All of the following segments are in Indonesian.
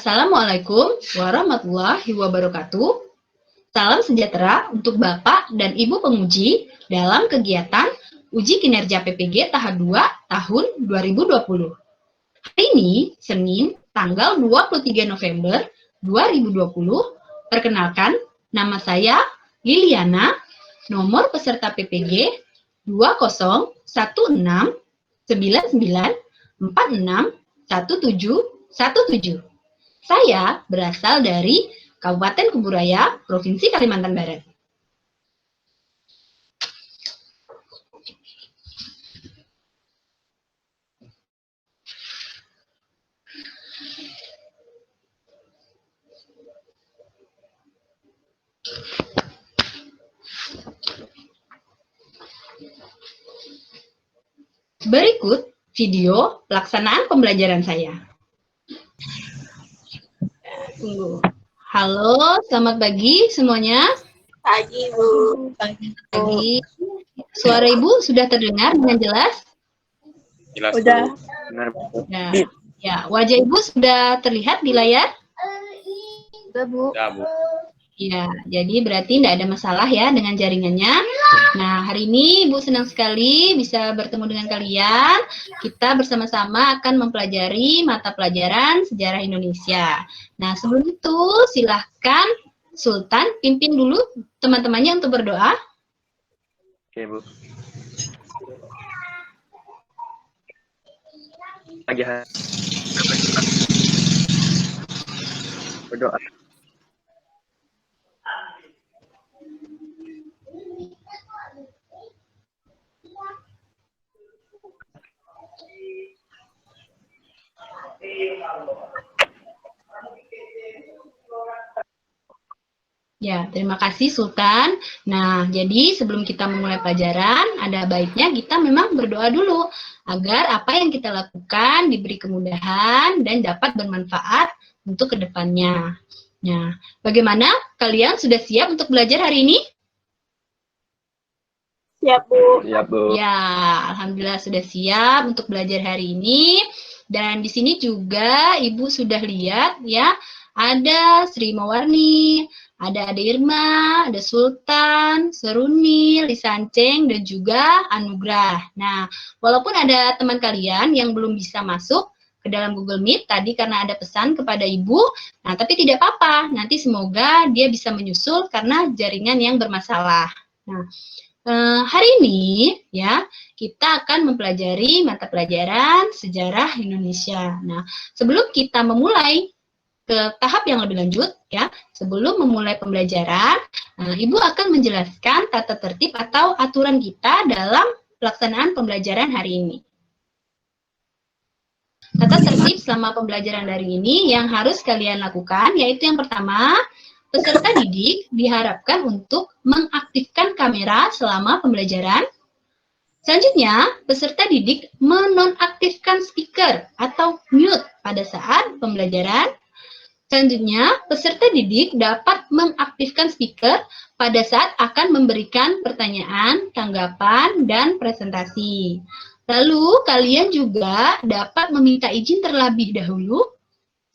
Assalamualaikum warahmatullahi wabarakatuh. Salam sejahtera untuk Bapak dan Ibu penguji dalam kegiatan Uji Kinerja PPG tahap 2 tahun 2020. Hari ini, Senin, tanggal 23 November 2020, perkenalkan, nama saya Liliana, nomor peserta PPG 201699461717. Saya berasal dari Kabupaten Kuburaya, Provinsi Kalimantan Barat. Berikut video pelaksanaan pembelajaran saya. Tunggu. Halo, selamat pagi semuanya. Pagi, Bu. Pagi. Suara Ibu sudah terdengar dengan jelas? Jelas, udah. Benar. Ya, wajah Ibu sudah terlihat di layar? Udah, Bu. Ya, Bu. Ya, jadi berarti tidak ada masalah ya dengan jaringannya. Nah, hari ini Ibu senang sekali bisa bertemu dengan kalian. Kita bersama-sama akan mempelajari mata pelajaran sejarah Indonesia. Nah, sebelum itu silahkan Sultan pimpin dulu teman-temannya untuk berdoa. Oke, Bu. Pagi hari. Berdoa. Ya, terima kasih Sultan. Nah, jadi sebelum kita memulai pelajaran, ada baiknya kita memang berdoa dulu agar apa yang kita lakukan diberi kemudahan dan dapat bermanfaat untuk kedepannya. Nah, bagaimana kalian sudah siap untuk belajar hari ini? Siap, Bu. Siap, Bu. Ya, alhamdulillah sudah siap untuk belajar hari ini. Dan di sini juga Ibu sudah lihat ya, ada Sri Mawarni, ada Ade Irma, ada Sultan, Seruni, Lisanceng, dan juga Anugrah. Nah, walaupun ada teman kalian yang belum bisa masuk ke dalam Google Meet tadi karena ada pesan kepada Ibu, nah tapi tidak apa-apa, nanti semoga dia bisa menyusul karena jaringan yang bermasalah. Nah, hari ini ya kita akan mempelajari mata pelajaran sejarah Indonesia. Nah, sebelum kita memulai ke tahap yang lebih lanjut ya, sebelum memulai pembelajaran, Ibu akan menjelaskan tata tertib atau aturan kita dalam pelaksanaan pembelajaran hari ini. Tata tertib selama pembelajaran hari ini yang harus kalian lakukan yaitu yang pertama, peserta didik diharapkan untuk mengaktifkan kamera selama pembelajaran. Selanjutnya, peserta didik menonaktifkan speaker atau mute pada saat pembelajaran. Selanjutnya, peserta didik dapat mengaktifkan speaker pada saat akan memberikan pertanyaan, tanggapan, dan presentasi. Lalu, kalian juga dapat meminta izin terlebih dahulu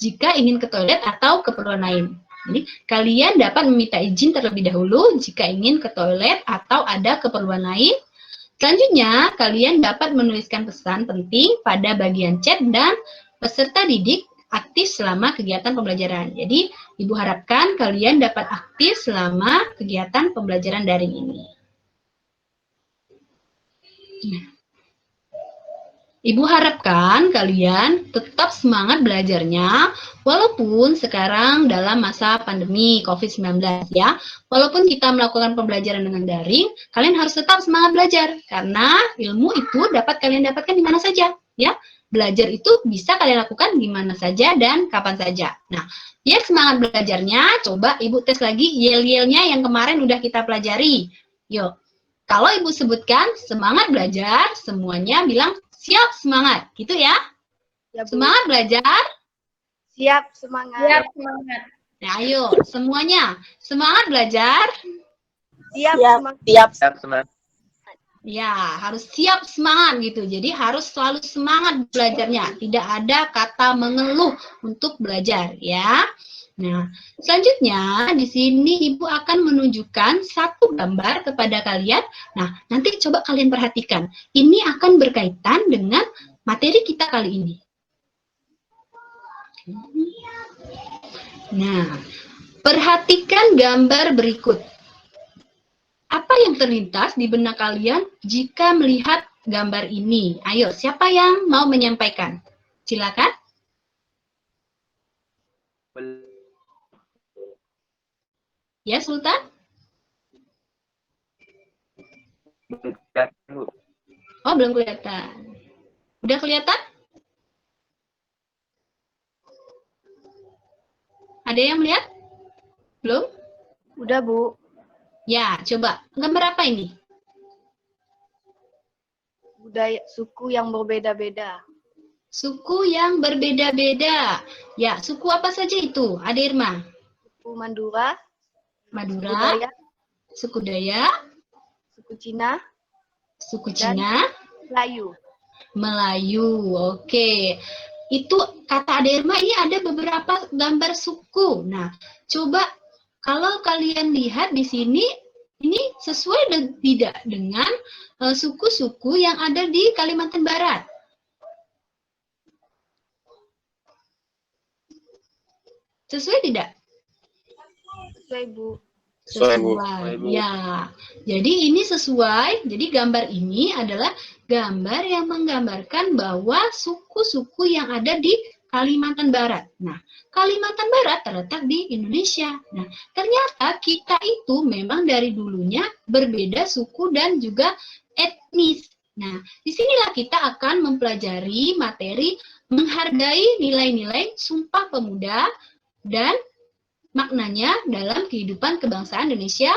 jika ingin ke toilet atau keperluan lain. Jadi, kalian dapat meminta izin terlebih dahulu jika ingin ke toilet atau ada keperluan lain. Selanjutnya, kalian dapat menuliskan pesan penting pada bagian chat dan peserta didik aktif selama kegiatan pembelajaran. Jadi, Ibu harapkan kalian dapat aktif selama kegiatan pembelajaran daring ini. Ibu harapkan kalian tetap semangat belajarnya, walaupun sekarang dalam masa pandemi COVID-19 ya. Walaupun kita melakukan pembelajaran dengan daring, kalian harus tetap semangat belajar, karena ilmu itu dapat kalian dapatkan di mana saja ya. Belajar itu bisa kalian lakukan di mana saja dan kapan saja. Nah, biar semangat belajarnya, coba Ibu tes lagi yel-yelnya yang kemarin udah kita pelajari. Yuk, kalau Ibu sebutkan semangat belajar, semuanya bilang siap semangat, gitu ya? Ya, Bu. Semangat belajar? Siap, semangat. Siap, semangat. Nah, ayo semuanya, semangat belajar? Siap, Siap. semangat. Siap. Siap, semangat. Ya, harus siap semangat gitu. Jadi harus selalu semangat belajarnya. Tidak ada kata mengeluh untuk belajar ya. Nah, selanjutnya di sini Ibu akan menunjukkan satu gambar kepada kalian. Nah, nanti coba kalian perhatikan. Ini akan berkaitan dengan materi kita kali ini. Nah, perhatikan gambar berikut. Apa yang terlintas di benak kalian jika melihat gambar ini? Ayo, siapa yang mau menyampaikan? Silakan. Ya, Sultan? Oh, belum kelihatan. Udah kelihatan? Ada yang melihat? Belum? Udah, Bu. Ya, coba. Gambar apa ini? Budaya suku yang berbeda-beda. Suku yang berbeda-beda. Ya, suku apa saja itu? Ada Irma? Suku Madura, Madura, suku Dayak, suku Cina, suku dan Cina, Melayu. Melayu. Oke. Itu kata Ade Irma ini ada beberapa gambar suku. Nah, coba kalau kalian lihat di sini ini sesuai tidak dengan suku-suku yang ada di Kalimantan Barat? Sesuai tidak? Sesuai, Bu. Sesuai. Ya. Jadi ini sesuai. Jadi gambar ini adalah gambar yang menggambarkan bahwa suku-suku yang ada di Kalimantan Barat. Nah, Kalimantan Barat terletak di Indonesia. Nah, ternyata kita itu memang dari dulunya berbeda suku dan juga etnis. Nah, disinilah kita akan mempelajari materi menghargai nilai-nilai Sumpah Pemuda dan maknanya dalam kehidupan kebangsaan Indonesia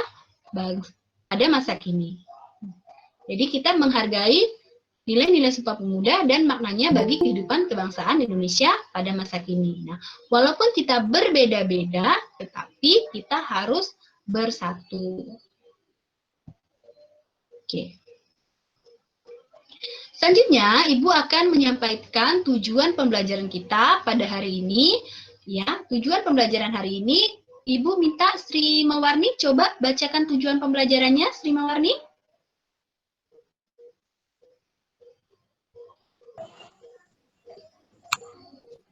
pada masa kini. Jadi kita menghargai nilai-nilai Sumpah Pemuda dan maknanya bagi kehidupan kebangsaan Indonesia pada masa kini. Nah, walaupun kita berbeda-beda, tetapi kita harus bersatu. Oke. Selanjutnya, Ibu akan menyampaikan tujuan pembelajaran kita pada hari ini. Ya, tujuan pembelajaran hari ini, Ibu minta Sri Mawarni coba bacakan tujuan pembelajarannya, Sri Mawarni.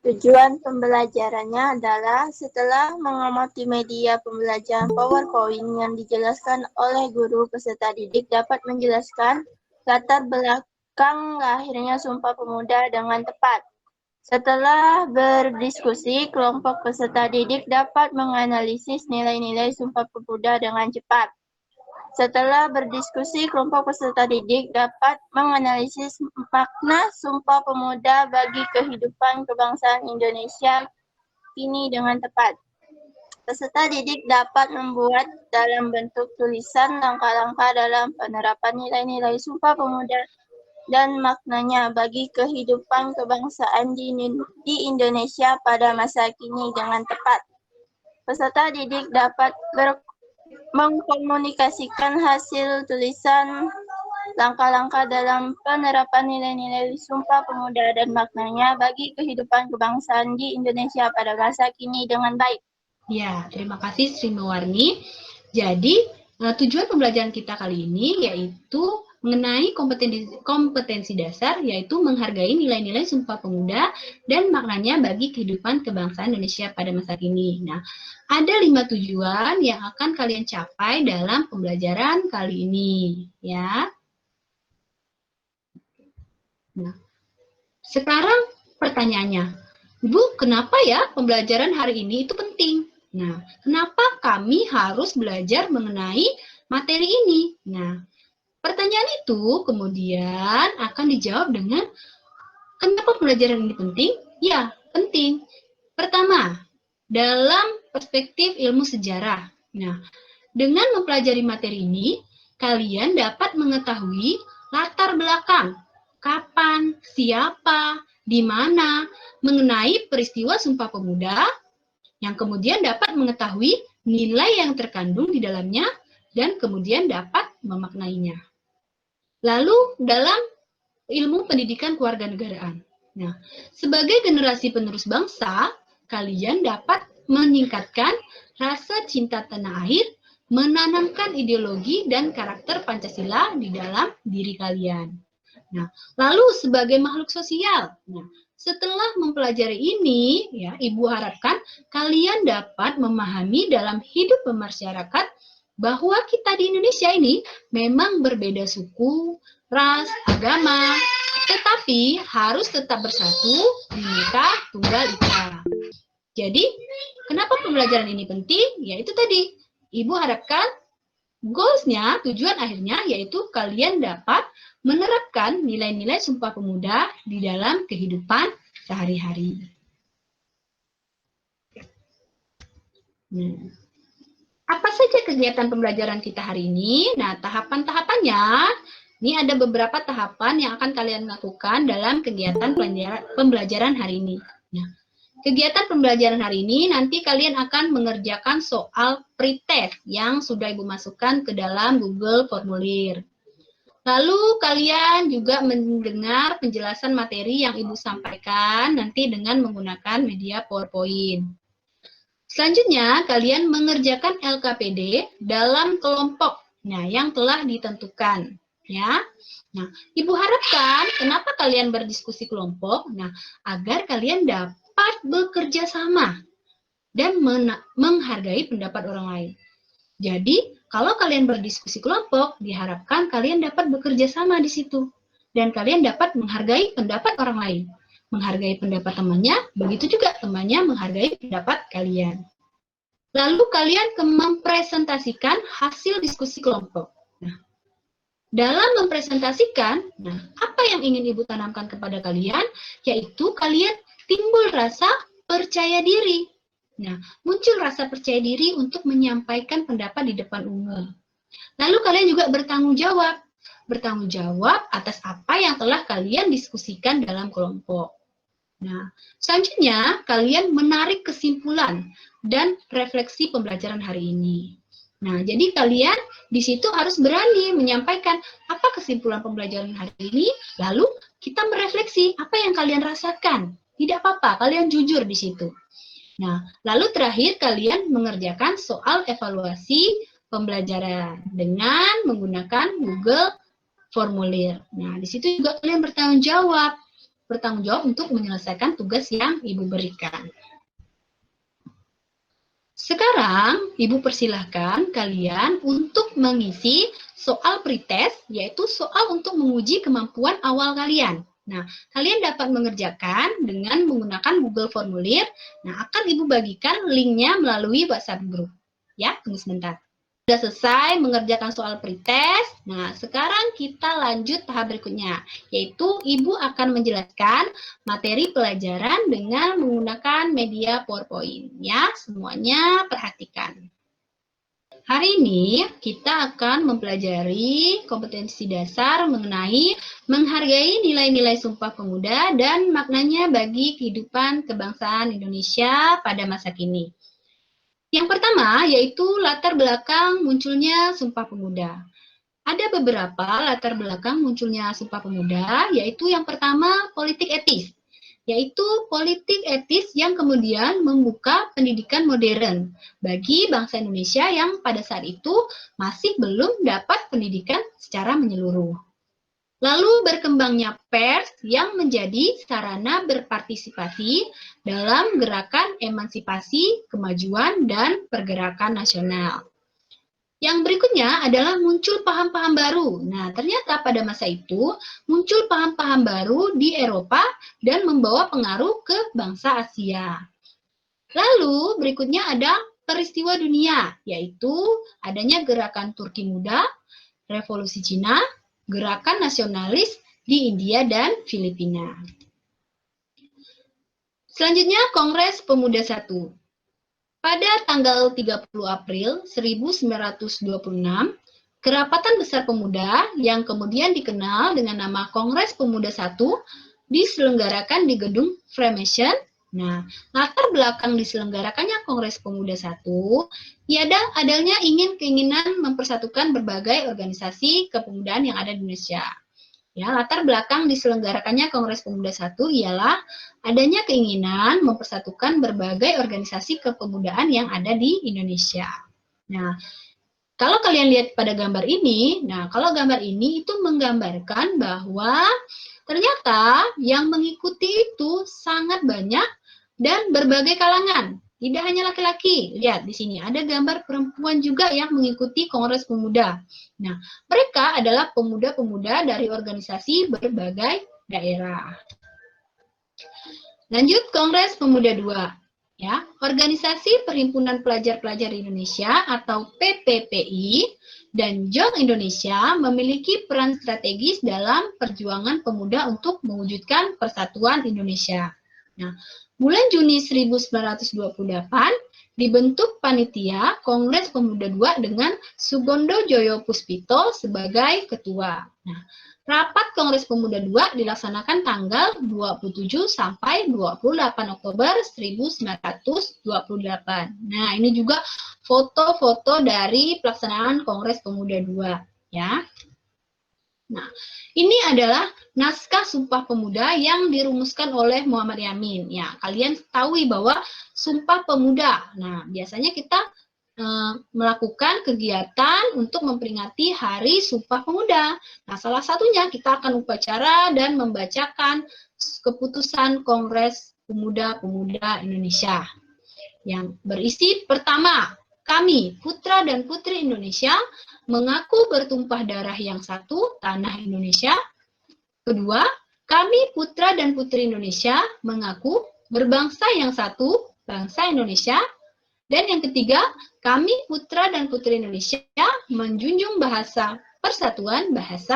Tujuan pembelajarannya adalah setelah mengamati media pembelajaran PowerPoint yang dijelaskan oleh guru, peserta didik dapat menjelaskan latar belakang lahirnya Sumpah Pemuda dengan tepat. Setelah berdiskusi, kelompok peserta didik dapat menganalisis nilai-nilai Sumpah Pemuda dengan cepat. Setelah berdiskusi, kelompok peserta didik dapat menganalisis makna Sumpah Pemuda bagi kehidupan kebangsaan Indonesia kini dengan tepat. Peserta didik dapat membuat dalam bentuk tulisan langkah-langkah dalam penerapan nilai-nilai Sumpah Pemuda dan maknanya bagi kehidupan kebangsaan di Indonesia pada masa kini dengan tepat. Peserta didik dapat mengkomunikasikan hasil tulisan langkah-langkah dalam penerapan nilai-nilai Sumpah Pemuda dan maknanya bagi kehidupan kebangsaan di Indonesia pada masa kini dengan baik. Ya, terima kasih Sri Mawarni. Jadi, tujuan pembelajaran kita kali ini yaitu mengenai kompetensi dasar, yaitu menghargai nilai-nilai Sumpah Pemuda dan maknanya bagi kehidupan kebangsaan Indonesia pada masa kini. Nah, ada 5 tujuan yang akan kalian capai dalam pembelajaran kali ini, ya. Nah, sekarang pertanyaannya, Bu, kenapa ya pembelajaran hari ini itu penting? Nah, kenapa kami harus belajar mengenai materi ini? Nah, pertanyaan itu kemudian akan dijawab dengan kenapa pembelajaran ini penting? Ya, penting. Pertama, dalam perspektif ilmu sejarah. Nah, dengan mempelajari materi ini, kalian dapat mengetahui latar belakang, kapan, siapa, di mana, mengenai peristiwa Sumpah Pemuda, yang kemudian dapat mengetahui nilai yang terkandung di dalamnya, dan kemudian dapat memaknainya. Lalu dalam ilmu pendidikan kewarganegaraan. Nah, sebagai generasi penerus bangsa, kalian dapat meningkatkan rasa cinta tanah air, menanamkan ideologi dan karakter Pancasila di dalam diri kalian. Nah, lalu sebagai makhluk sosial, nah, setelah mempelajari ini, ya, Ibu harapkan kalian dapat memahami dalam hidup bermasyarakat bahwa kita di Indonesia ini memang berbeda suku, ras, agama, tetapi harus tetap bersatu, Bhinneka Tunggal Ika. Jadi, kenapa pembelajaran ini penting? Ya itu tadi, Ibu harapkan goals-nya, tujuan akhirnya yaitu kalian dapat menerapkan nilai-nilai Sumpah Pemuda di dalam kehidupan sehari-hari. Nah, apa saja kegiatan pembelajaran kita hari ini? Nah, tahapan-tahapannya, ini ada beberapa tahapan yang akan kalian lakukan dalam kegiatan pembelajaran hari ini. Nah, kegiatan pembelajaran hari ini nanti kalian akan mengerjakan soal pretest yang sudah Ibu masukkan ke dalam Google Formulir. Lalu kalian juga mendengar penjelasan materi yang Ibu sampaikan nanti dengan menggunakan media PowerPoint. Selanjutnya, kalian mengerjakan LKPD dalam kelompok, nah, yang telah ditentukan, ya. Nah, Ibu harapkan kenapa kalian berdiskusi kelompok? Nah, agar kalian dapat bekerja sama dan menghargai pendapat orang lain. Jadi, kalau kalian berdiskusi kelompok, diharapkan kalian dapat bekerja sama di situ dan kalian dapat menghargai pendapat orang lain. Menghargai pendapat temannya, begitu juga temannya menghargai pendapat kalian. Lalu kalian mempresentasikan hasil diskusi kelompok. Nah, dalam mempresentasikan, apa yang ingin Ibu tanamkan kepada kalian? Yaitu kalian timbul rasa percaya diri. Nah, muncul rasa percaya diri untuk menyampaikan pendapat di depan umum. Lalu kalian juga bertanggung jawab atas apa yang telah kalian diskusikan dalam kelompok. Nah, selanjutnya kalian menarik kesimpulan dan refleksi pembelajaran hari ini. Nah, jadi kalian di situ harus berani menyampaikan apa kesimpulan pembelajaran hari ini, lalu kita merefleksi apa yang kalian rasakan. Tidak apa-apa, kalian jujur di situ. Nah, lalu terakhir kalian mengerjakan soal evaluasi pembelajaran dengan menggunakan Google Formulir. Nah, di situ juga kalian bertanggung jawab untuk menyelesaikan tugas yang Ibu berikan. Sekarang, Ibu persilahkan kalian untuk mengisi soal pretest, yaitu soal untuk menguji kemampuan awal kalian. Nah, kalian dapat mengerjakan dengan menggunakan Google Formulir. Nah, akan Ibu bagikan linknya melalui WhatsApp Group. Ya, tunggu sebentar. Sudah selesai mengerjakan soal pretest. Nah, sekarang kita lanjut tahap berikutnya, yaitu Ibu akan menjelaskan materi pelajaran dengan menggunakan media PowerPoint. Ya, semuanya perhatikan. Hari ini kita akan mempelajari kompetensi dasar mengenai menghargai nilai-nilai Sumpah Pemuda dan maknanya bagi kehidupan kebangsaan Indonesia pada masa kini. Yang pertama yaitu latar belakang munculnya Sumpah Pemuda. Ada beberapa latar belakang munculnya Sumpah Pemuda, yaitu yang pertama politik etis, yaitu politik etis yang kemudian membuka pendidikan modern bagi bangsa Indonesia yang pada saat itu masih belum dapat pendidikan secara menyeluruh. Lalu berkembangnya pers yang menjadi sarana berpartisipasi dalam gerakan emansipasi, kemajuan, dan pergerakan nasional. Yang berikutnya adalah muncul paham-paham baru. Nah, ternyata pada masa itu muncul paham-paham baru di Eropa dan membawa pengaruh ke bangsa Asia. Lalu berikutnya ada peristiwa dunia, yaitu adanya gerakan Turki Muda, Revolusi Cina, gerakan nasionalis di India dan Filipina. Selanjutnya Kongres Pemuda I. Pada tanggal 30 April 1926, Kerapatan Besar Pemuda yang kemudian dikenal dengan nama Kongres Pemuda I diselenggarakan di Gedung Freemason Nah, latar belakang diselenggarakannya Kongres Pemuda I, ya adanya keinginan mempersatukan berbagai organisasi kepemudaan yang ada di Indonesia. Ya, latar belakang diselenggarakannya Kongres Pemuda I ialah adanya keinginan mempersatukan berbagai organisasi kepemudaan yang ada di Indonesia. Nah, kalau kalian lihat pada gambar ini, kalau gambar ini itu menggambarkan bahwa ternyata yang mengikuti itu sangat banyak dan berbagai kalangan. Tidak hanya laki-laki. Lihat di sini ada gambar perempuan juga yang mengikuti Kongres Pemuda. Nah, mereka adalah pemuda-pemuda dari organisasi berbagai daerah. Lanjut Kongres Pemuda II. Ya, Organisasi Perhimpunan Pelajar-Pelajar Indonesia atau PPPI dan JOC Indonesia memiliki peran strategis dalam perjuangan pemuda untuk mewujudkan persatuan Indonesia. Nah, bulan Juni 1928 dibentuk panitia Kongres Pemuda II dengan Sugondo Joyo Puspito sebagai ketua. Nah, Rapat Kongres Pemuda II dilaksanakan tanggal 27 sampai 28 Oktober 1928. Nah, ini juga foto-foto dari pelaksanaan Kongres Pemuda II, ya. Nah, ini adalah naskah Sumpah Pemuda yang dirumuskan oleh Muhammad Yamin. Ya, kalian ketahui bahwa Sumpah Pemuda. Nah, biasanya kita melakukan kegiatan untuk memperingati Hari Sumpah Pemuda. Nah, salah satunya kita akan upacara dan membacakan keputusan Kongres Pemuda-Pemuda Indonesia yang berisi pertama, kami, putra dan putri Indonesia, mengaku bertumpah darah yang satu, tanah Indonesia. Kedua, kami, putra dan putri Indonesia, mengaku berbangsa yang satu, bangsa Indonesia. Dan yang ketiga, kami putra dan putri Indonesia menjunjung bahasa persatuan bahasa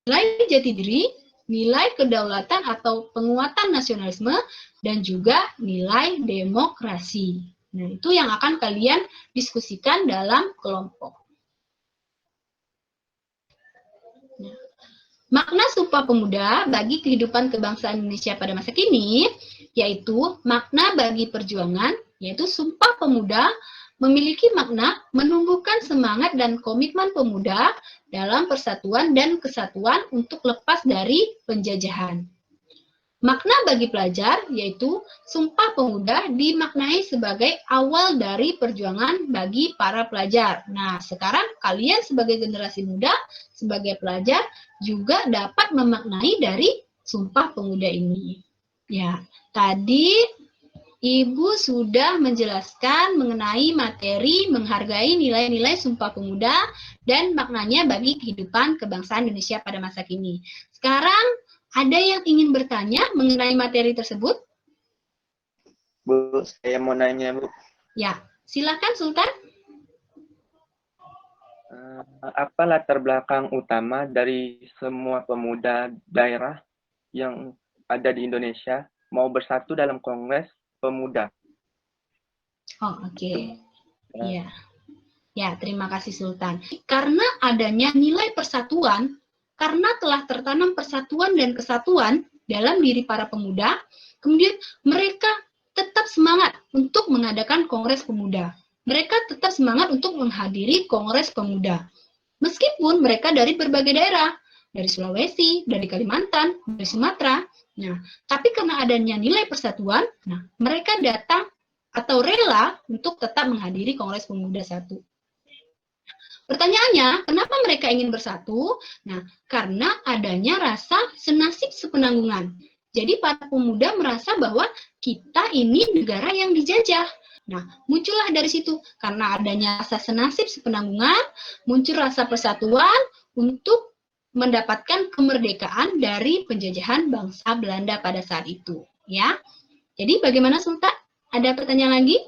nilai jati diri, nilai kedaulatan atau penguatan nasionalisme, dan juga nilai demokrasi. Nah, itu yang akan kalian diskusikan dalam kelompok. Nah, makna Sumpah Pemuda bagi kehidupan kebangsaan Indonesia pada masa kini, yaitu makna bagi perjuangan, yaitu Sumpah Pemuda memiliki makna menumbuhkan semangat dan komitmen pemuda dalam persatuan dan kesatuan untuk lepas dari penjajahan. Makna bagi pelajar, yaitu Sumpah Pemuda dimaknai sebagai awal dari perjuangan bagi para pelajar. Nah, sekarang kalian sebagai generasi muda, sebagai pelajar, juga dapat memaknai dari Sumpah Pemuda ini. Ya, tadi Ibu sudah menjelaskan mengenai materi menghargai nilai-nilai Sumpah Pemuda dan maknanya bagi kehidupan kebangsaan Indonesia pada masa kini. Sekarang, ada yang ingin bertanya mengenai materi tersebut? Bu, saya mau nanya, Bu. Ya, silakan Sultan. Apa latar belakang utama dari semua pemuda daerah yang ada di Indonesia mau bersatu dalam Kongres Pemuda? Oh, oke. Ya. Ya, terima kasih Sultan. Karena adanya nilai persatuan, karena telah tertanam persatuan dan kesatuan dalam diri para pemuda, kemudian mereka tetap semangat untuk mengadakan Kongres Pemuda. Mereka tetap semangat untuk menghadiri Kongres Pemuda. Meskipun mereka dari berbagai daerah, dari Sulawesi, dari Kalimantan, dari Sumatera. Nah, tapi karena adanya nilai persatuan, mereka datang atau rela untuk tetap menghadiri Kongres Pemuda 1. Pertanyaannya, kenapa mereka ingin bersatu? Nah, karena adanya rasa senasib sepenanggungan. Jadi para pemuda merasa bahwa kita ini negara yang dijajah. Nah, muncullah dari situ. Karena adanya rasa senasib sepenanggungan, muncul rasa persatuan untuk mendapatkan kemerdekaan dari penjajahan bangsa Belanda pada saat itu. Ya, jadi bagaimana Sultan? Ada pertanyaan lagi?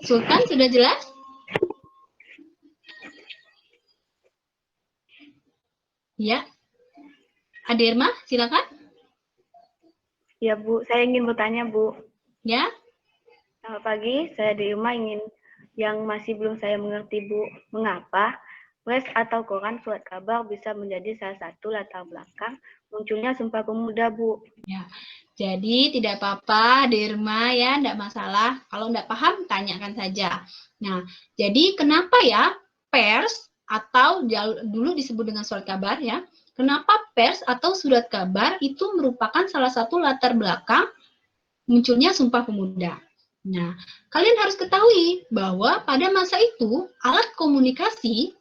Sultan sudah jelas? Ya. Adirma, silakan. Ya, Bu. Saya ingin bertanya, Bu. Ya, Selamat pagi, saya di rumah ingin yang masih belum saya mengerti, Bu. Mengapa pers atau koran surat kabar bisa menjadi salah satu latar belakang munculnya Sumpah Pemuda, Bu? ya. Jadi tidak apa-apa, Derma ya, tidak masalah. Kalau tidak paham, tanyakan saja. Nah, jadi kenapa ya pers atau dulu disebut dengan surat kabar ya? Kenapa pers atau surat kabar itu merupakan salah satu latar belakang munculnya Sumpah Pemuda? Nah, kalian harus ketahui bahwa pada masa itu alat komunikasi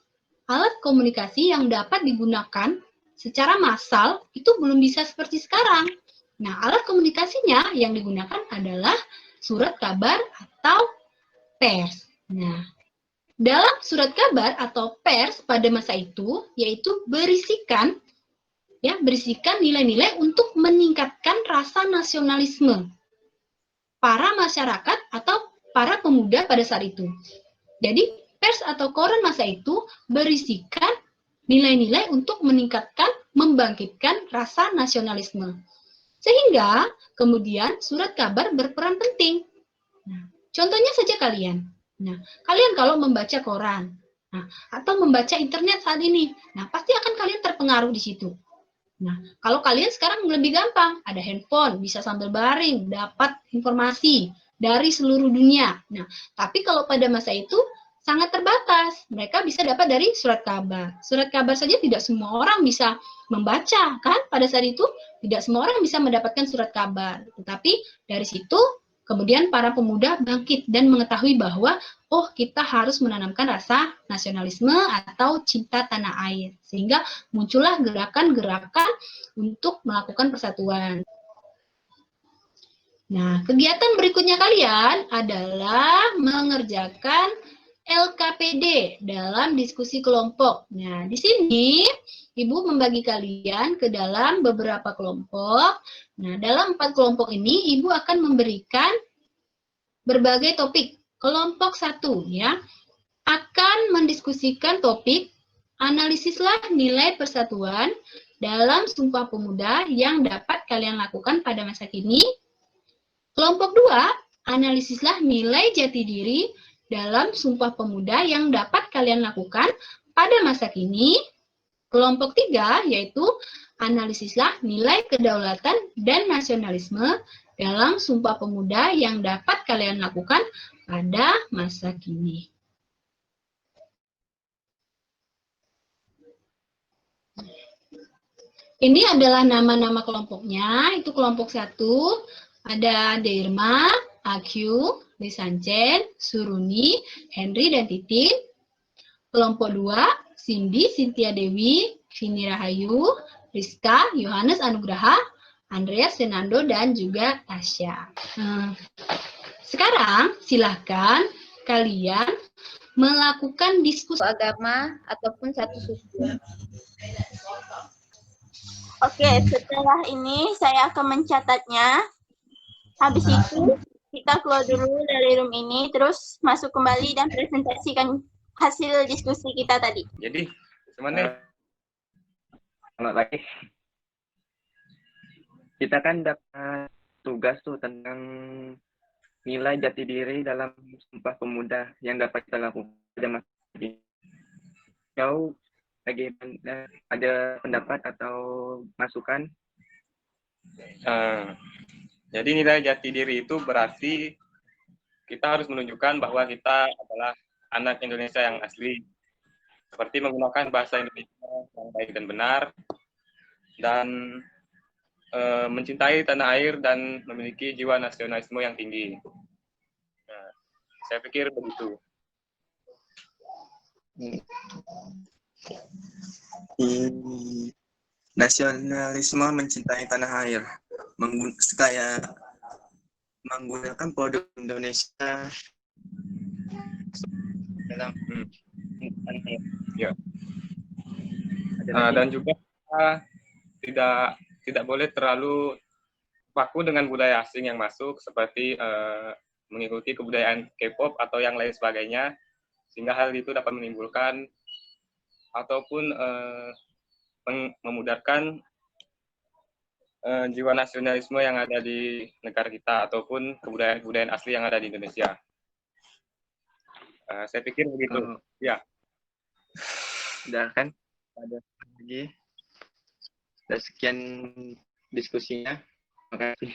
yang dapat digunakan secara massal itu belum bisa seperti sekarang. Nah, alat komunikasinya yang digunakan adalah surat kabar atau pers. Nah, dalam surat kabar atau pers pada masa itu yaitu berisikan nilai-nilai untuk meningkatkan rasa nasionalisme para masyarakat atau para pemuda pada saat itu. Jadi, pers atau koran masa itu berisikan nilai-nilai untuk meningkatkan, membangkitkan rasa nasionalisme. Sehingga kemudian surat kabar berperan penting. Nah, contohnya saja kalian. Nah, kalian kalau membaca koran, atau membaca internet saat ini, pasti akan kalian terpengaruh di situ. Nah, kalau kalian sekarang lebih gampang, ada handphone, bisa sambil baring, dapat informasi dari seluruh dunia. Nah, tapi kalau pada masa itu sangat terbatas. Mereka bisa dapat dari surat kabar. Surat kabar saja tidak semua orang bisa membaca, kan? Pada saat itu tidak semua orang bisa mendapatkan surat kabar. Tetapi dari situ kemudian para pemuda bangkit dan mengetahui bahwa oh, kita harus menanamkan rasa nasionalisme atau cinta tanah air. Sehingga muncullah gerakan-gerakan untuk melakukan persatuan. Nah, kegiatan berikutnya kalian adalah mengerjakan LKPD dalam diskusi kelompok. Nah, di sini Ibu membagi kalian ke dalam beberapa kelompok. Nah, dalam 4 kelompok ini Ibu akan memberikan berbagai topik. Kelompok 1 ya akan mendiskusikan topik analisislah nilai persatuan dalam Sumpah Pemuda yang dapat kalian lakukan pada masa kini. Kelompok 2, analisislah nilai jati diri dalam Sumpah Pemuda yang dapat kalian lakukan pada masa kini. Kelompok 3, yaitu analisislah nilai kedaulatan dan nasionalisme dalam Sumpah Pemuda yang dapat kalian lakukan pada masa kini. Ini adalah nama-nama kelompoknya. Itu kelompok 1, ada Derma, Akyu, Lisancen, Suruni, Henry, dan Titin. Kelompok 2, Cindy, Cynthia Dewi, Vini Rahayu, Rizka, Yohanes Anugraha, Andreas Senando, dan juga Tasya. Sekarang silahkan kalian melakukan diskusi agama ataupun satu suku. Oke, setelah ini saya akan mencatatnya. Habis itu kita keluar dulu dari room ini, terus masuk kembali dan presentasikan hasil diskusi kita tadi. Jadi, sebenarnya Selamat pagi. Kita kan dapat tugas tuh tentang nilai jati diri dalam Sumpah Pemuda yang dapat kita lakukan pada masa ini. Kau bagaimana, ada pendapat atau masukan? jadi nilai jati diri itu berarti kita harus menunjukkan bahwa kita adalah anak Indonesia yang asli, seperti menggunakan bahasa Indonesia yang baik dan benar, dan mencintai tanah air dan memiliki jiwa nasionalisme yang tinggi. Nah, saya pikir begitu. Nasionalisme mencintai tanah air, menggunakan produk Indonesia dalam ya. Dan juga tidak boleh terlalu baku dengan budaya asing yang masuk, seperti mengikuti kebudayaan K-pop atau yang lain sebagainya, sehingga hal itu dapat menimbulkan ataupun memudarkan jiwa nasionalisme yang ada di negara kita ataupun kebudayaan-kebudayaan asli yang ada di Indonesia. Saya pikir begitu. Ya. Udah kan? Ada lagi. Dan sekian diskusinya. Terima kasih.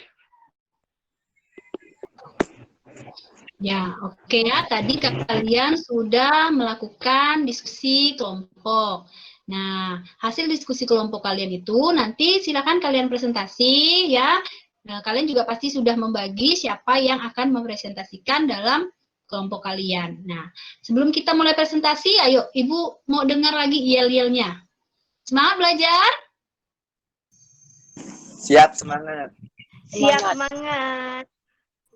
Ya, oke ya. Tadi kalian sudah melakukan diskusi kelompok. Nah, hasil diskusi kelompok kalian itu nanti silakan kalian presentasi ya. Nah, kalian juga pasti sudah membagi siapa yang akan mempresentasikan dalam kelompok kalian. Nah, sebelum kita mulai presentasi, ayo Ibu mau dengar lagi yel-yelnya. Semangat belajar? Siap, semangat. Siap, semangat.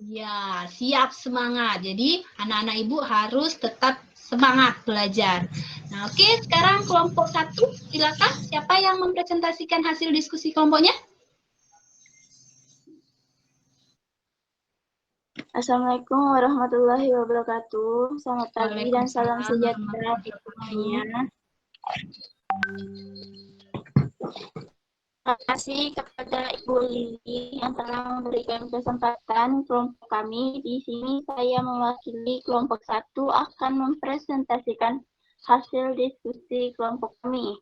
Ya, siap semangat. Jadi, anak-anak Ibu harus tetap semangat belajar. Nah, oke, sekarang kelompok 1, silakan. Siapa yang mempresentasikan hasil diskusi kelompoknya? Assalamualaikum warahmatullahi wabarakatuh. Selamat pagi dan salam Waalaikumsalam sejahtera semuanya. Terima kasih kepada Ibu Lili yang telah memberikan kesempatan kelompok kami. Di sini saya mewakili kelompok 1 akan mempresentasikan hasil diskusi kelompok kami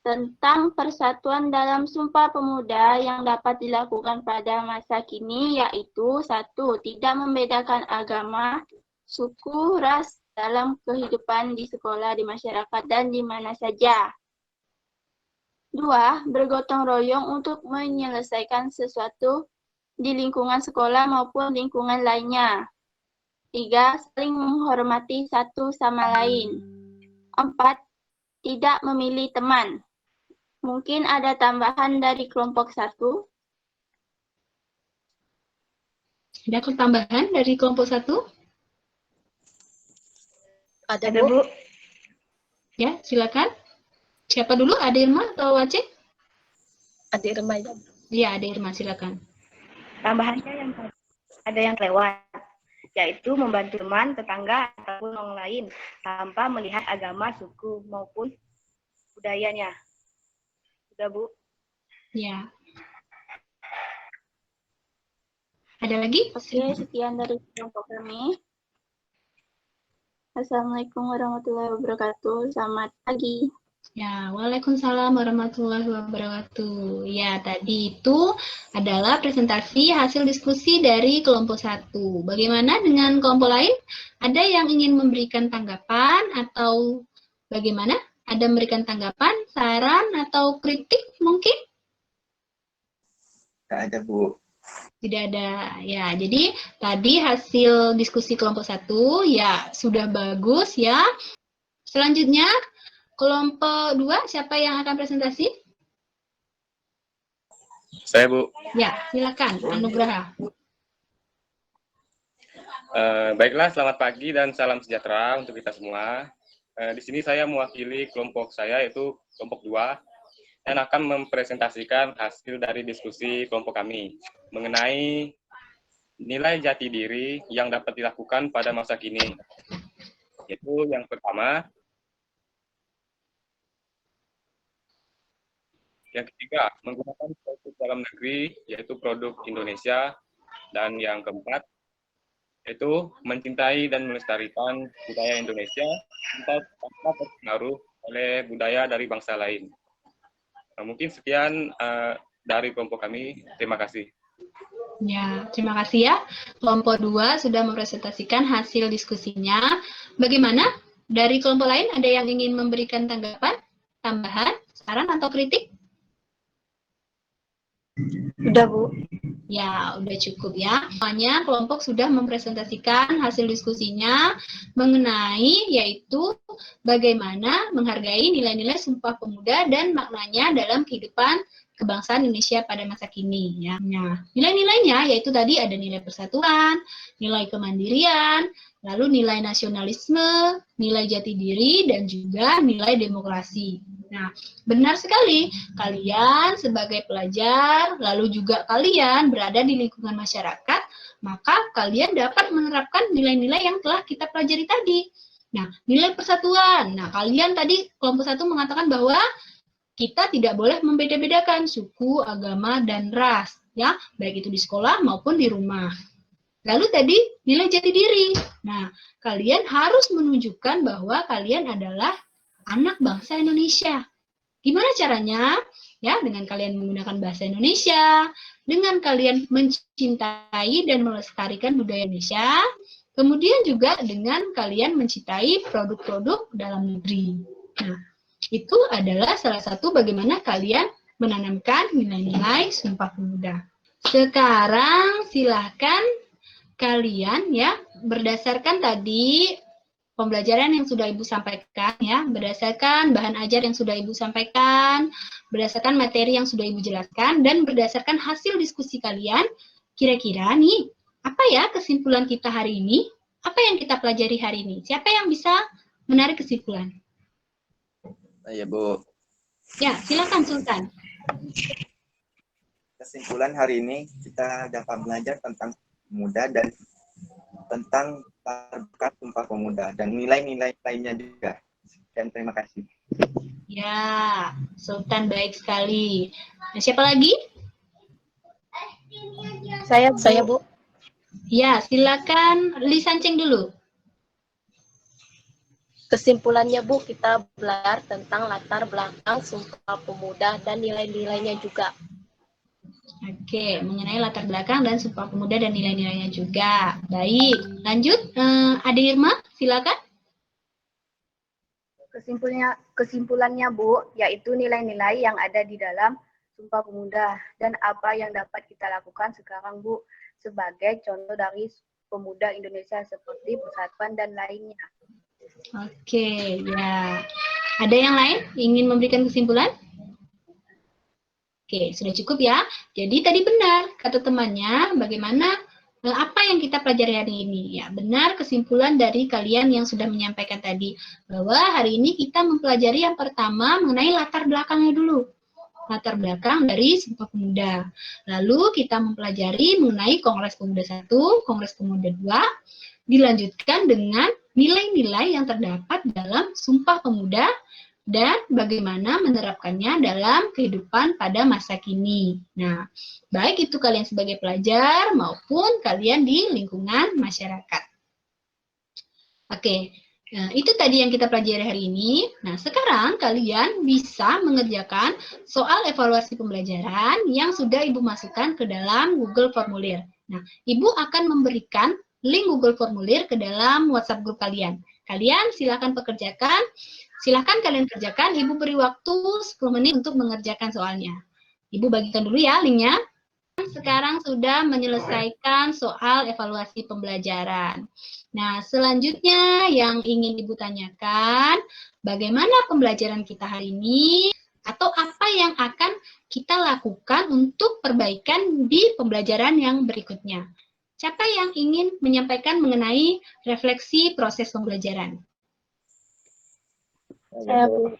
tentang persatuan dalam Sumpah Pemuda yang dapat dilakukan pada masa kini, yaitu 1. Tidak membedakan agama, suku, ras dalam kehidupan di sekolah, di masyarakat, dan di mana saja. 2. Bergotong royong untuk menyelesaikan sesuatu di lingkungan sekolah maupun lingkungan lainnya. 3. Saling menghormati satu sama lain. 4. Tidak memilih teman. Mungkin ada tambahan dari kelompok 1. Ada tambahan dari kelompok 1? Ada, Ada, Bu. Bu. Ya, silakan. Siapa dulu? Ada Irma atau Aceh? Ada Irma ya. Iya, ada Irma, silakan. Tambahannya yang ada yang lewat, yaitu membantu teman, tetangga, ataupun orang lain tanpa melihat agama, suku, maupun budayanya. Sudah, Bu. Ya. Ada lagi? Oke, sekian dari kelompok kami. Assalamualaikum warahmatullahi wabarakatuh. Selamat pagi. Ya, waalaikumsalam warahmatullahi wabarakatuh. Ya, tadi itu adalah presentasi hasil diskusi dari kelompok 1. Bagaimana dengan kelompok lain? Ada yang ingin memberikan tanggapan atau bagaimana? Ada memberikan tanggapan, saran, atau kritik mungkin? Tidak ada, Bu. Tidak ada. Ya, jadi tadi hasil diskusi kelompok 1 ya sudah bagus ya. Selanjutnya kelompok 2, siapa yang akan presentasi? Saya, Bu. Ya, silakan, Anugraha. Baiklah, selamat pagi dan salam sejahtera untuk kita semua. Di sini saya mewakili kelompok saya, yaitu kelompok 2, dan akan mempresentasikan hasil dari diskusi kelompok kami mengenai nilai jati diri yang dapat dilakukan pada masa kini. Yaitu yang pertama, yang ketiga, menggunakan produk dalam negeri, yaitu produk Indonesia. Dan yang keempat, yaitu mencintai dan melestarikan budaya Indonesia tanpa terpengaruh oleh budaya dari bangsa lain. Nah, mungkin sekian dari kelompok kami. Terima kasih. Ya, terima kasih ya. Kelompok 2 sudah mempresentasikan hasil diskusinya. Bagaimana? Dari kelompok lain ada yang ingin memberikan tanggapan, tambahan, saran, atau kritik? Sudah, Bu. Ya, udah cukup ya. Semuanya kelompok sudah mempresentasikan hasil diskusinya mengenai yaitu bagaimana menghargai nilai-nilai Sumpah Pemuda dan maknanya dalam kehidupan kebangsaan Indonesia pada masa kini. Ya. Nah, nilai-nilainya yaitu tadi ada nilai persatuan, nilai kemandirian, lalu nilai nasionalisme, nilai jati diri, dan juga nilai demokrasi. Nah, benar sekali, kalian sebagai pelajar, lalu juga kalian berada di lingkungan masyarakat, maka kalian dapat menerapkan nilai-nilai yang telah kita pelajari tadi. Nah, nilai persatuan. Nah, kalian tadi kelompok 1 mengatakan bahwa kita tidak boleh membeda-bedakan suku, agama, dan ras, ya, baik itu di sekolah maupun di rumah. Lalu tadi nilai jati diri. Nah, kalian harus menunjukkan bahwa kalian adalah anak bangsa Indonesia. Gimana caranya? Ya, dengan kalian menggunakan bahasa Indonesia, dengan kalian mencintai dan melestarikan budaya Indonesia, kemudian juga dengan kalian mencintai produk-produk dalam negeri. Nah, itu adalah salah satu bagaimana kalian menanamkan nilai-nilai Sumpah Pemuda. Sekarang silahkan kalian ya, berdasarkan tadi pembelajaran yang sudah Ibu sampaikan ya, berdasarkan bahan ajar yang sudah Ibu sampaikan, berdasarkan materi yang sudah Ibu jelaskan, dan berdasarkan hasil diskusi kalian, kira-kira nih, apa ya kesimpulan kita hari ini? Apa yang kita pelajari hari ini? Siapa yang bisa menarik kesimpulan? Ya, Bu. Ya, silakan Sultan. Kesimpulan hari ini kita dapat belajar tentang pemuda dan tentang berkat Sumpah Pemuda dan nilai-nilai lainnya juga. Dan terima kasih. Ya, Sultan baik sekali. Nah, siapa lagi? Saya, Bu. Ya, silakan Li Sanceng dulu. Kesimpulannya, Bu, kita belajar tentang latar belakang Sumpah Pemuda dan nilai-nilainya juga. Oke, mengenai latar belakang dan Sumpah Pemuda dan nilai-nilainya juga. Baik, lanjut. Ade Irma, silakan. Kesimpulannya, Bu, yaitu nilai-nilai yang ada di dalam Sumpah Pemuda dan apa yang dapat kita lakukan sekarang, Bu, sebagai contoh dari pemuda Indonesia seperti persatuan dan lainnya. Oke, ya. Ada yang lain ingin memberikan kesimpulan? Oke, sudah cukup ya. Jadi tadi benar kata temannya, bagaimana apa yang kita pelajari hari ini. Ya, benar kesimpulan dari kalian yang sudah menyampaikan tadi bahwa hari ini kita mempelajari yang pertama mengenai latar belakangnya dulu. Latar belakang dari Sumpah Pemuda. Lalu kita mempelajari mengenai Kongres Pemuda 1, Kongres Pemuda 2, dilanjutkan dengan nilai-nilai yang terdapat dalam Sumpah Pemuda dan bagaimana menerapkannya dalam kehidupan pada masa kini. Nah, baik itu kalian sebagai pelajar maupun kalian di lingkungan masyarakat. Oke, itu tadi yang kita pelajari hari ini. Nah, sekarang kalian bisa mengerjakan soal evaluasi pembelajaran yang sudah Ibu masukkan ke dalam Google Formulir. Nah, Ibu akan memberikan link Google Formulir ke dalam WhatsApp grup kalian. Kalian silakan pekerjakan. Silahkan kalian kerjakan, Ibu beri waktu 10 menit untuk mengerjakan soalnya. Ibu bagikan dulu ya linknya. Sekarang sudah menyelesaikan soal evaluasi pembelajaran. Nah, selanjutnya yang ingin Ibu tanyakan, bagaimana pembelajaran kita hari ini, atau apa yang akan kita lakukan untuk perbaikan di pembelajaran yang berikutnya. Siapa yang ingin menyampaikan mengenai refleksi proses pembelajaran? Saya, Bu.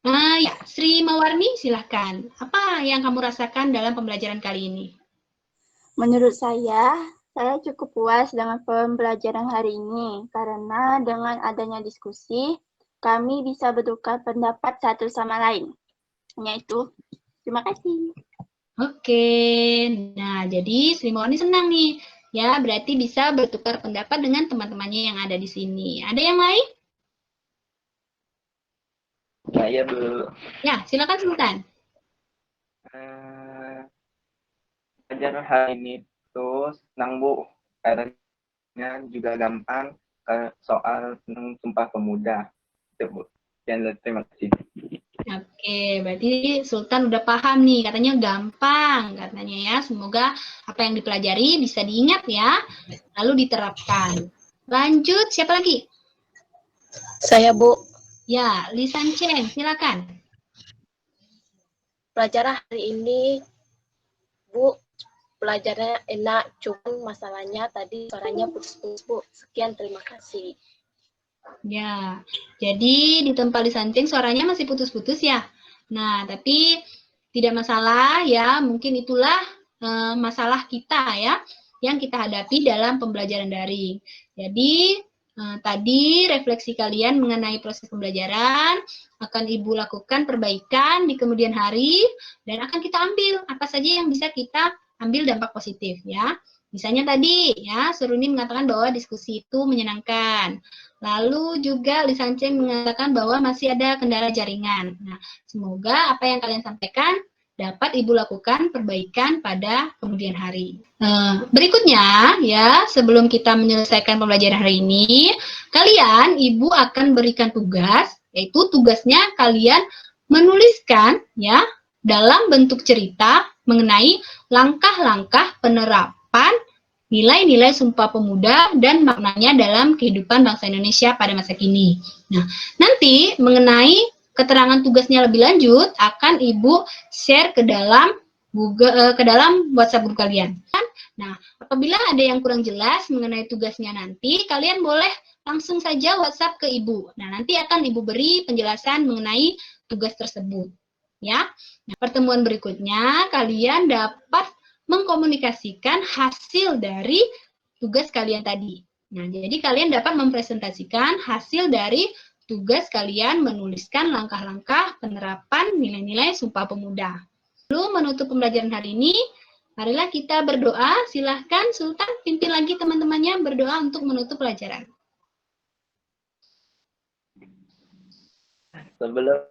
Ya, Sri Mawarni, silahkan. Apa yang kamu rasakan dalam pembelajaran kali ini? Menurut saya cukup puas dengan pembelajaran hari ini karena dengan adanya diskusi, kami bisa bertukar pendapat satu sama lain. Hanya itu. Terima kasih. Oke, nah jadi Sri Mawarni senang nih. Ya, berarti bisa bertukar pendapat dengan teman-temannya yang ada di sini. Ada yang lain? Saya, Bu. Ya, silakan Sultan. Pelajaran hari ini tuh senang, Bu. Karena juga gampang soal tentang Sumpah Pemuda. Itu, Bu. Dan terima kasih. Oke, berarti Sultan udah paham nih, katanya gampang, katanya ya. Semoga apa yang dipelajari bisa diingat ya, lalu diterapkan. Lanjut, siapa lagi? Saya, Bu. Ya, Li Sanceng, silakan. Pelajaran hari ini, Bu, pelajarannya enak, cuma masalahnya tadi suaranya putus-putus, Bu. Sekian, terima kasih. Ya, jadi di tempat Li Sanceng suaranya masih putus-putus ya. Nah, tapi tidak masalah ya, mungkin itulah masalah kita ya, yang kita hadapi dalam pembelajaran daring. Jadi, Tadi refleksi kalian mengenai proses pembelajaran akan Ibu lakukan perbaikan di kemudian hari dan akan kita ambil apa saja yang bisa kita ambil dampak positif ya. Misalnya tadi ya, Suruni mengatakan bahwa diskusi itu menyenangkan. Lalu juga Lisance mengatakan bahwa masih ada kendala jaringan. Nah, semoga apa yang kalian sampaikan dapat Ibu lakukan perbaikan pada kemudian hari. Berikutnya ya, sebelum kita menyelesaikan pembelajaran hari ini, kalian Ibu akan berikan tugas, yaitu tugasnya kalian menuliskan ya dalam bentuk cerita mengenai langkah-langkah penerapan nilai-nilai Sumpah Pemuda dan maknanya dalam kehidupan bangsa Indonesia pada masa kini. Nah, nanti mengenai keterangan tugasnya lebih lanjut akan Ibu share ke dalam Google, ke dalam WhatsApp group kalian. Nah, apabila ada yang kurang jelas mengenai tugasnya nanti, kalian boleh langsung saja WhatsApp ke Ibu. Nah, nanti akan Ibu beri penjelasan mengenai tugas tersebut. Ya. Nah, pertemuan berikutnya kalian dapat mengkomunikasikan hasil dari tugas kalian tadi. Nah, jadi kalian dapat mempresentasikan hasil dari tugas kalian menuliskan langkah-langkah penerapan nilai-nilai Sumpah Pemuda. Lalu menutup pembelajaran hari ini, marilah kita berdoa. Silahkan Sultan pimpin lagi teman-temannya berdoa untuk menutup pelajaran. Sebelum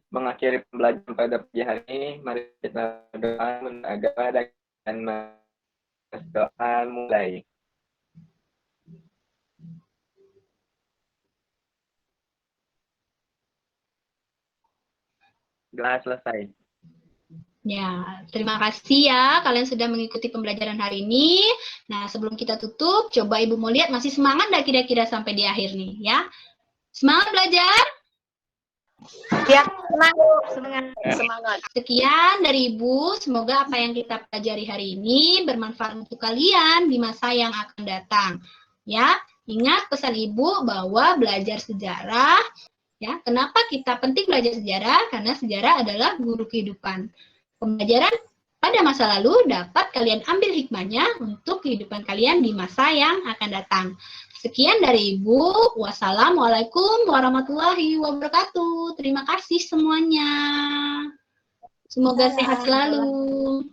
mengakhiri pembelajaran pada pagi hari ini, mari kita berdoa dan doa mulai. Gelas selesai. Ya, terima kasih ya kalian sudah mengikuti pembelajaran hari ini. Nah, sebelum kita tutup, coba Ibu mau lihat masih semangat nggak kira-kira sampai di akhir nih ya? Semangat belajar? Ya, semangat. Sekian dari Ibu, semoga apa yang kita pelajari hari ini bermanfaat untuk kalian di masa yang akan datang. Ya, ingat pesan Ibu bahwa belajar sejarah, ya, kenapa kita penting belajar sejarah? Karena sejarah adalah guru kehidupan. Pembelajaran pada masa lalu dapat kalian ambil hikmahnya untuk kehidupan kalian di masa yang akan datang. Sekian dari Ibu. Wassalamualaikum warahmatullahi wabarakatuh. Terima kasih semuanya. Semoga sehat selalu.